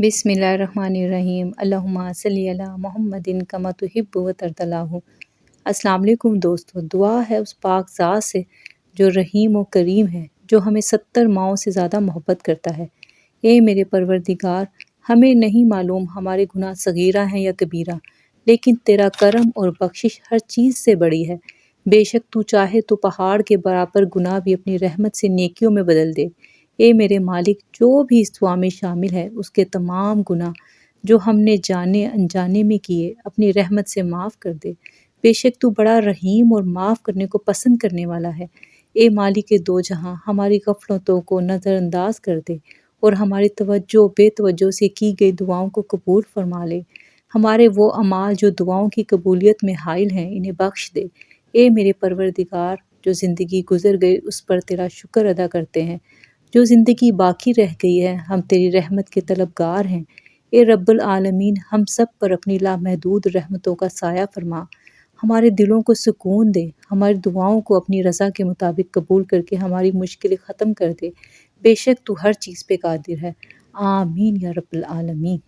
बिस्मिल्लाहिर्रहमानिर्रहीम अल्लाहुम्मा सल्ली अला मुहम्मदिन कमा तुहिब्बु व तर्दल्लाहु। अस्सलाम वालेकुम दोस्तों, दुआ है उस पाक ज़ात से जो रहीम व करीम है, जो हमें 70 माओं से ज़्यादा मोहब्बत करता है। ए मेरे परवरदिगार, हमें नहीं मालूम हमारे गुनाह सगीरा हैं या कबीरा, लेकिन तेरा करम और बख्शिश हर चीज़ से बड़ी है। बेशक तू चाहे तो पहाड़ के बराबर गुनाह भी अपनी रहमत से नेकियों में बदल दे। ए मेरे मालिक, जो भी इस दुआ में शामिल है उसके तमाम गुनाह जो हमने जाने अनजाने में किए अपनी रहमत से माफ़ कर दे। बेशक तू बड़ा रहीम और माफ़ करने को पसंद करने वाला है। ए मालिक के दो जहां, हमारी गफलतों को नज़रअंदाज कर दे और हमारी तवज्जो बेतवज्जो से की गई दुआओं को कबूल फरमा ले। हमारे वो अमाल जो दुआओं की कबूलियत में हाइल हैं, इन्हें बख्श दे। ए मेरे परवरदिगार, जो ज़िंदगी गुजर गई उस पर तेरा शुक्र अदा करते हैं। जो ज़िंदगी बाकी रह गई है, हम तेरी रहमत के तलबगार हैं। ए रब्बुल आलमीन, हम सब पर अपनी लामहदूद रहमतों का साया फरमा। हमारे दिलों को सुकून दे, हमारी दुआओं को अपनी रज़ा के मुताबिक कबूल करके हमारी मुश्किलें ख़त्म कर दे। बेशक तू हर चीज़ पे कादिर है। आमीन या रब्बुल आलमीन।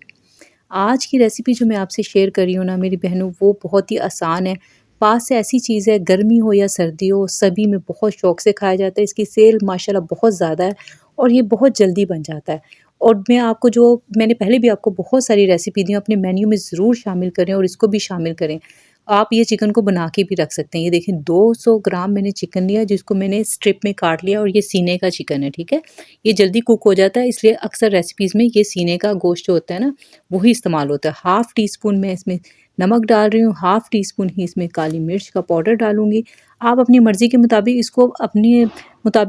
आज की रेसिपी जो मैं आपसे शेयर कर रही हूँ ना मेरी बहनों, वो बहुत ही आसान है। पास से ऐसी चीज़ है, गर्मी हो या सर्दी हो, सभी में बहुत शौक से खाया जाता है। इसकी सेल माशाल्लाह बहुत ज़्यादा है और ये बहुत जल्दी बन जाता है। और मैं आपको जो मैंने पहले भी आपको बहुत सारी रेसिपी दी, अपने मेन्यू में ज़रूर शामिल करें और इसको भी शामिल करें। आप ये चिकन को बना के भी रख सकते हैं। ये देखें 200 ग्राम मैंने चिकन लिया, जिसको मैंने स्ट्रिप में काट लिया और ये सीने का चिकन है, ठीक है। ये जल्दी कुक हो जाता है, इसलिए अक्सर रेसिपीज़ में ये सीने का गोश्त जो होता है ना, वही इस्तेमाल होता है। हाफ़ टी स्पून मैं इसमें नमक डाल रही हूँ, हाफ़ टी स्पून ही इसमें काली मिर्च का पाउडर डालूँगी। आप अपनी मर्ज़ी के मुताबिक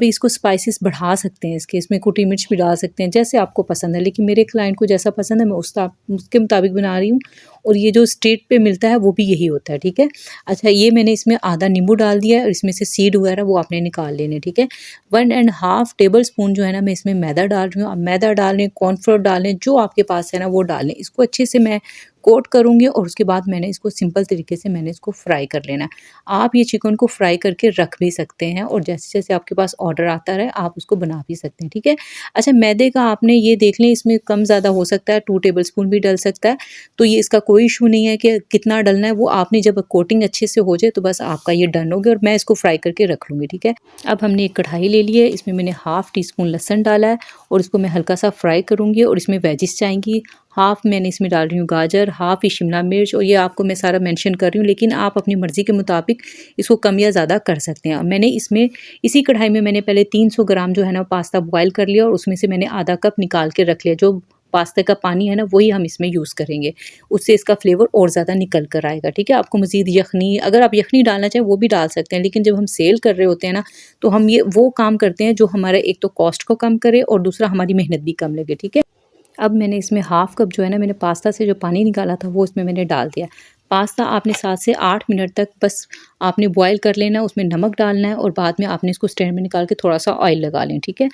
इसको स्पाइसेस बढ़ा सकते हैं। इसमें कुटी मिर्च भी डाल सकते हैं, जैसे आपको पसंद है। लेकिन मेरे क्लाइंट को जैसा पसंद है, मैं उसके मुताबिक बना रही हूँ। और ये जो स्ट्रीट पे मिलता है वो भी यही होता है, ठीक है। अच्छा, ये मैंने इसमें आधा नींबू डाल दिया है और इसमें से सीड वगैरह वो आपने निकाल लेने, ठीक है। 1.5 टेबल स्पून जो है ना, मैं इसमें मैदा डाल रही हूँ। आप मैदा डाल लें, कॉर्नफ्लोर डाल लें, जो आपके पास है ना वो डाल लें। इसको अच्छे से मैं कोट करूँगी और उसके बाद मैंने इसको सिंपल तरीके से फ्राई कर लेना है। आप ये चिकन को फ्राई करके रख भी सकते हैं और जैसे-जैसे आपके पास ऑर्डर आता रहे आप उसको बना भी सकते हैं, ठीक है। अच्छा, मैदे का आपने ये देख लें, इसमें कम ज़्यादा हो सकता है, 2 टेबल स्पून भी डल सकता है। तो ये इसका कोई इशू नहीं है कि कितना डलना है, वो आपने जब कोटिंग अच्छे से हो जाए तो बस आपका ये डन हो गया और मैं इसको फ्राई करके रख लूँगी, ठीक है। अब हमने एक कढ़ाई ले ली है, इसमें मैंने हाफ़ टी स्पून लहसुन डाला है और इसको मैं हल्का सा फ्राई करूँगी और इसमें वेजिस जाएँगी। हाफ़ मैंने इसमें डाल रही हूँ गाजर, हाफ़ ही शिमला मिर्च, और ये आपको मैं सारा मेंशन कर रही हूँ, लेकिन आप अपनी मर्ज़ी के मुताबिक इसको कम या ज़्यादा कर सकते हैं। मैंने इसमें इसी कढ़ाई में मैंने पहले 300 ग्राम जो है ना पास्ता बॉयल कर लिया और उसमें से मैंने आधा कप निकाल के रख लिया। जो पास्ता का पानी है ना, वही हम इसमें यूज़ करेंगे, उससे इसका फ्लेवर और ज़्यादा निकल कर आएगा, ठीक है। आपको मज़ीद यखनी, अगर आप यखनी डालना चाहें वो भी डाल सकते हैं, लेकिन जब हम सेल कर रहे होते हैं ना, तो हम ये वो काम करते हैं जो हमारा एक तो कॉस्ट को कम करे और दूसरा हमारी मेहनत भी कम लगे, ठीक है। अब मैंने इसमें हाफ़ कप जो है ना, मैंने पास्ता से जो पानी निकाला था वो इसमें मैंने डाल दिया। पास्ता आपने 7 से 8 मिनट तक बस आपने बॉयल कर लेना है, उसमें नमक डालना है और बाद में आपने इसको स्टैंड में निकाल के थोड़ा-सा ऑयल लगा लें, ठीक है।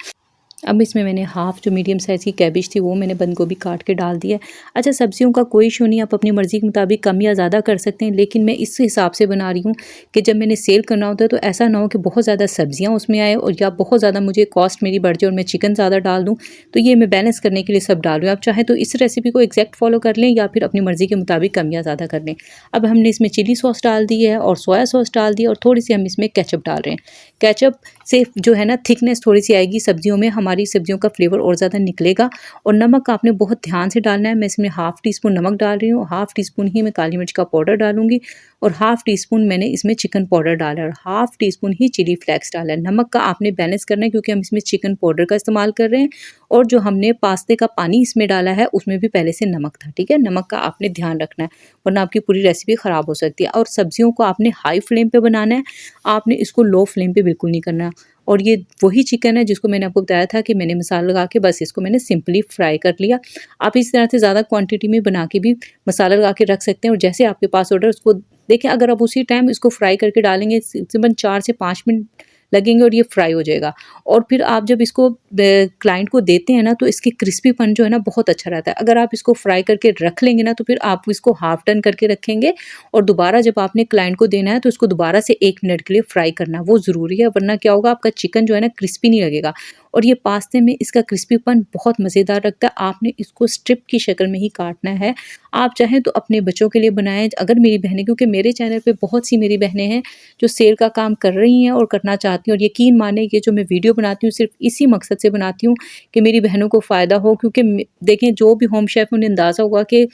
अब इसमें मैंने हाफ़ जो मीडियम साइज़ की कैबेज थी वो मैंने बंद गोभी काट के डाल दिया है। अच्छा, सब्जियों का कोई इशू नहीं, आप अपनी मर्ज़ी के मुताबिक कम या ज़्यादा कर सकते हैं, लेकिन मैं इस हिसाब से बना रही हूँ कि जब मैंने सेल करना होता है तो ऐसा ना हो कि बहुत ज़्यादा सब्जियाँ उसमें आए और या बहुत ज़्यादा मुझे कॉस्ट मेरी बढ़ जाए और मैं चिकन ज़्यादा डाल दूँ। तो ये मैं बैलेंस करने के लिए सब डाल रही हूँ। आप चाहें तो इस रेसिपी को एग्जैक्ट फॉलो कर लें या फिर अपनी मर्ज़ी के मुताबिक कम या ज़्यादा कर लें। अब हमने इसमें चिली सॉस डाल दी है और सोया सॉस डाल दी है और थोड़ी सी हम इसमें केचप डाल रहे हैं। केचप से जो है ना थिकनेस थोड़ी सी आएगी सब्जियों में, हमारी सब्जियों का फ्लेवर और ज़्यादा निकलेगा। और नमक आपने बहुत ध्यान से डालना है। मैं इसमें हाफ़ टी स्पून नमक डाल रही हूँ, हाफ़ टी स्पून ही मैं काली मिर्च का पाउडर डालूंगी और हाफ़ टी स्पून मैंने इसमें चिकन पाउडर डाला है और हाफ़ टी स्पून ही चिली फ्लेक्स डाला है। नमक का आपने बैलेंस करना है क्योंकि हम इसमें चिकन पाउडर का इस्तेमाल कर रहे हैं और जो हमने पास्ते का पानी इसमें डाला है उसमें भी पहले से नमक था, ठीक है। नमक का आपने ध्यान रखना है वरना आपकी पूरी रेसिपी ख़राब हो सकती है। और सब्जियों को आपने हाई फ्लेम पे बनाना है, आपने इसको लो फ्लेम पे बिल्कुल नहीं करना। और ये वही चिकन है जिसको मैंने आपको बताया था कि मैंने मसाला लगा के बस इसको मैंने सिंपली फ्राई कर लिया। आप इस तरह से ज़्यादा क्वांटिटी में बना के भी मसाला लगा के रख सकते हैं और जैसे आपके पास ऑर्डर उसको देखें, अगर आप उसी टाइम इसको फ्राई करके डालेंगे तकरीबन 4 से 5 मिनट लगेंगे और ये फ्राई हो जाएगा। और फिर आप जब इसको क्लाइंट को देते हैं ना तो इसकी क्रिस्पीपन जो है ना बहुत अच्छा रहता है। अगर आप इसको फ्राई करके रख लेंगे ना तो फिर आप इसको हाफ टर्न करके रखेंगे और दोबारा जब आपने क्लाइंट को देना है तो इसको दोबारा से 1 मिनट के लिए फ्राई करना वो ज़रूरी है, वरना क्या होगा आपका चिकन जो है ना क्रिस्पी नहीं लगेगा। और ये पास्ते में इसका क्रिस्पीपन बहुत मज़ेदार लगता है। आपने इसको स्ट्रिप की शक्ल में ही काटना है। आप चाहें तो अपने बच्चों के लिए बनाएँ, अगर मेरी बहनें, क्योंकि मेरे चैनल पे बहुत सी मेरी बहनें हैं जो सेल का काम कर रही हैं और करना चाहती हैं, और यकीन मानें ये जो मैं वीडियो बनाती हूँ सिर्फ़ इसी मकसद से बनाती हूँ कि मेरी बहनों को फ़ायदा हो, क्योंकि देखें जो भी होम शेफ़ है उन्हें अंदाज़ा होगा कि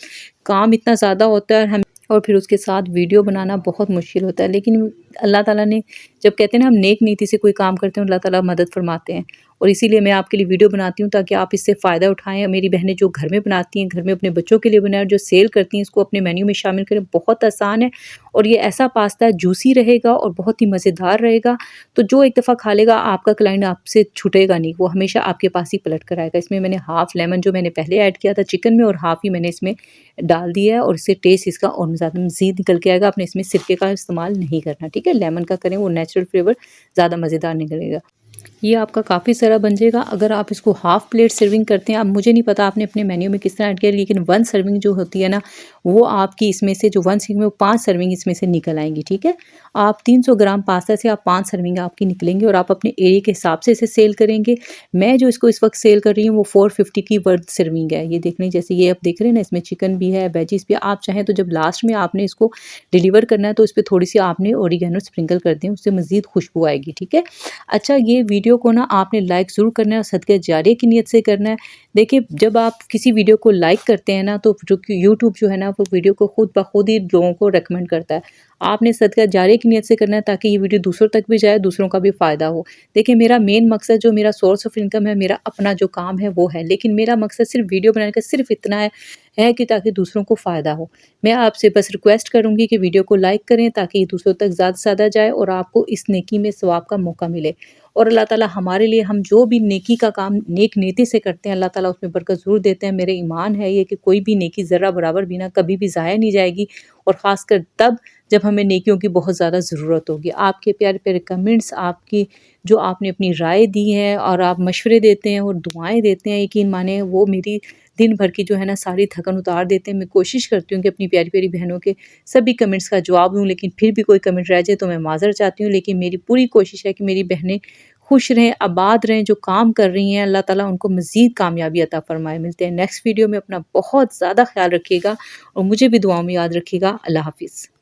काम इतना ज़्यादा होता है और फिर उसके साथ वीडियो बनाना बहुत मुश्किल होता है। लेकिन अल्लाह ताला ने, जब कहते हैं ना हम नेक नीति से कोई काम करते हैं, अल्लाह ताला मदद फरमाते हैं, और इसीलिए मैं आपके लिए वीडियो बनाती हूँ ताकि आप इससे फ़ायदा उठाएँ। मेरी बहनें जो घर में बनाती हैं, घर में अपने बच्चों के लिए बनाएँ, और जो सेल करती हैं इसको अपने मेन्यू में शामिल करें। बहुत आसान है और ये ऐसा पास्ता है, जूसी रहेगा और बहुत ही मज़ेदार रहेगा। तो जो एक दफ़ा खा लेगा आपका क्लाइंट आपसे छूटेगा नहीं, वो हमेशा आपके पास ही पलट कर आएगा। इसमें मैंने हाफ़ लेमन जो मैंने पहले ऐड किया था चिकन में, और हाफ़ ही मैंने इसमें डाल दिया है, और इससे टेस्ट इसका और ज़्यादा मज़ीद निकल के आएगा। आपने इसमें सिरके का इस्तेमाल नहीं करना, ठीक है? लेमन का करें, वो नेचुरल फ्लेवर ज़्यादा मज़ेदार निकलेगा। ये आपका काफ़ी सारा बन जाएगा। अगर आप इसको हाफ़ प्लेट सर्विंग करते हैं, अब मुझे नहीं पता आपने अपने मेन्यू में किस तरह ऐड किया, लेकिन 1 सर्विंग जो होती है ना, वो आपकी इसमें से जो 1 सर्विंग में 5 सर्विंग इसमें से निकल आएँगी, ठीक है? आप 300 ग्राम पास्ता से आप 5 सर्विंग आपकी निकलेंगी, और आप अपने एरिया के हिसाब से इसे सेल करेंगे। मैं जो इसको इस वक़्त सेल कर रही हूँ वो 450 की 1 सर्विंग है। ये देख लें, जैसे ये आप देख रहे हैं ना, इसमें चिकन भी है, वेजिज़ भी है। आप चाहें तो जब लास्ट में आपने इसको डिलीवर करना है तो इसपे थोड़ी-सी आपने ओरिगैनो स्प्रिंकल कर दें, उससे मज़ीद खुशबू आएगी, ठीक है? अच्छा, ये वीडियो को ना आपने लाइक ज़रूर करना है और सदका जारिया की नीयत से करना है। देखिए, जब आप किसी वीडियो को लाइक करते हैं ना, तो जो कि यूट्यूब जो है ना, वो वीडियो को खुद ब खुद ही लोगों को रिकमेंड करता है। आपने सदका जारिया की नीयत से करना है ताकि ये वीडियो दूसरों तक भी जाए, दूसरों का भी फ़ायदा हो। देखिए, मेरा मेन मकसद, जो मेरा सोर्स ऑफ इनकम है, मेरा अपना जो काम है वो है, लेकिन मेरा मकसद सिर्फ़ वीडियो बनाने का सिर्फ़ इतना है कि ताकि दूसरों को फ़ायदा हो। मैं आपसे बस रिक्वेस्ट करूँगी कि वीडियो को लाइक करें ताकि ये दूसरों तक ज़्यादा से ज़्यादा जाए और आपको इस नेकी में सवाब का मौका मिले। और अल्लाह ताला हमारे लिए, हम जो भी नेकी का काम नेक नीति से करते हैं, अल्लाह ताला उसमें बरकत ज़रूर देते हैं। मेरे ईमान है ये कि कोई भी नेकी ज़र्रा बराबर भी ना कभी भी ज़ाया नहीं जाएगी, और ख़ासकर तब जब हमें नेकियों की बहुत ज़्यादा ज़रूरत होगी। आपके प्यारे-प्यारे कमेंट्स, आपकी जो आपने अपनी राय दी है और आप मशवरे देते हैं और दुआएँ देते हैं, यकीन माने वो मेरी दिन भर की जो है ना सारी थकन उतार देते हैं। मैं कोशिश करती हूँ कि अपनी प्यारी-प्यारी बहनों के सभी कमेंट्स का जवाब दूँ, लेकिन फिर भी कोई कमेंट रह जाए तो मैं माज़रत चाहती हूँ। लेकिन मेरी पूरी कोशिश है कि मेरी बहनें खुश रहें, आबाद रहें, जो काम कर रही हैं, अल्लाह ताला उनको मज़ीद कामयाबी अता फ़रमाए। मिलते हैं नेक्स्ट वीडियो में। अपना बहुत ज़्यादा ख़्याल रखिएगा और मुझे भी दुआओं में याद रखिएगा। अल्लाह हाफ़िज़।